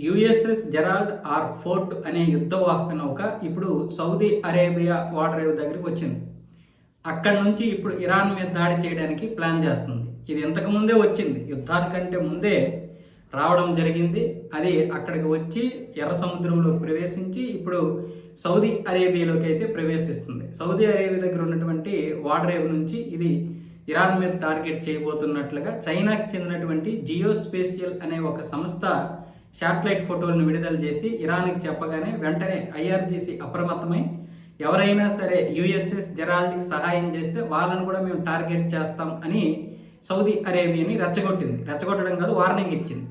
USS Gerald are Ford అనే యుద్ధవాహక నౌక ఇప్పుడు సౌదీ అరేబియా వాటర్ వేవ్ దగ్గరికి వచ్చింది. అక్కడి నుంచి ఇప్పుడు ఇరాన్ మీద దాడి చేయడానికి ప్లాన్ చేస్తుంది. ఇది ఇంతకుముందే వచ్చింది, యుద్ధానికంటే ముందే రావడం జరిగింది. అది అక్కడికి వచ్చి ఎర్ర సముద్రంలో ప్రవేశించి ఇప్పుడు సౌదీ అరేబియాలోకి అయితే ప్రవేశిస్తుంది. సౌదీ అరేబియా దగ్గర ఉన్నటువంటి వాటర్ వేవ్ నుంచి ఇది ఇరాన్ మీద టార్గెట్ చేయబోతున్నట్లుగా చైనాకి చెందినటువంటి జియోస్పేషియల్ అనే ఒక సంస్థ శాటిలైట్ ఫోటోలను విడుదల చేసి ఇరాన్కి చెప్పగానే వెంటనే ఐఆర్జీసీ అప్రమత్తమై ఎవరైనా సరే యుఎస్ఎస్ జెరాల్డ్కి సహాయం చేస్తే వాళ్ళను కూడా మేము టార్గెట్ చేస్తాం అని సౌదీ అరేబియాని రెచ్చగొట్టడం కాదు, వార్నింగ్ ఇచ్చింది.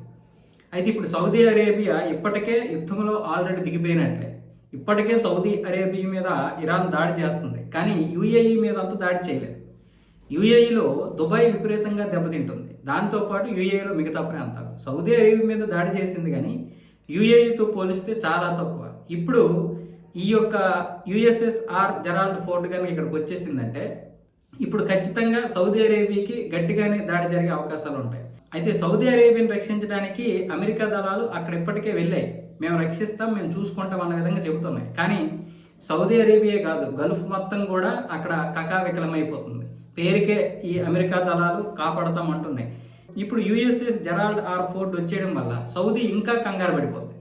అయితే ఇప్పుడు సౌదీ అరేబియా ఇప్పటికే యుద్ధంలో ఆల్రెడీ దిగిపోయినట్లే. ఇప్పటికే సౌదీ అరేబియా మీద ఇరాన్ దాడి చేస్తుంది, కానీ యుఏఈ మీద అంతా దాడి చేయలేదు. యుఏఈలో దుబాయ్ విపరీతంగా దెబ్బతింటుంది, దాంతోపాటు యుఏఈలో మిగతా ప్రాంతాలు. సౌదీ అరేబియా మీద దాడి చేసింది, కానీ యుఏఈతో పోలిస్తే చాలా తక్కువ. ఇప్పుడు ఈ యొక్క యుఎస్ఎస్ఆర్ జెరాల్డ్ ఫోర్డ్ కనుక ఇక్కడికి వచ్చేసిందంటే ఇప్పుడు ఖచ్చితంగా సౌదీ అరేబియాకి గట్టిగానే దాడి జరిగే అవకాశాలు ఉంటాయి. అయితే సౌదీ అరేబియాని రక్షించడానికి అమెరికా దళాలు అక్కడ ఇప్పటికే వెళ్ళాయి. మేము రక్షిస్తాం, మేము చూసుకుంటాం అన్న విధంగా చెబుతున్నాయి. కానీ సౌదీ అరేబియా కాదు, గల్ఫ్ మొత్తం కూడా అక్కడ కకావికలమైపోతుంది. పేరుకే ఈ అమెరికా దళాలు కాపాడతాం అంటున్నాయి. ఇప్పుడు యుఎస్ఎస్ జెరాల్డ్ ఆర్ ఫోర్డ్ వచ్చేయడం వల్ల సౌదీ ఇంకా కంగారు పడిపోతుంది.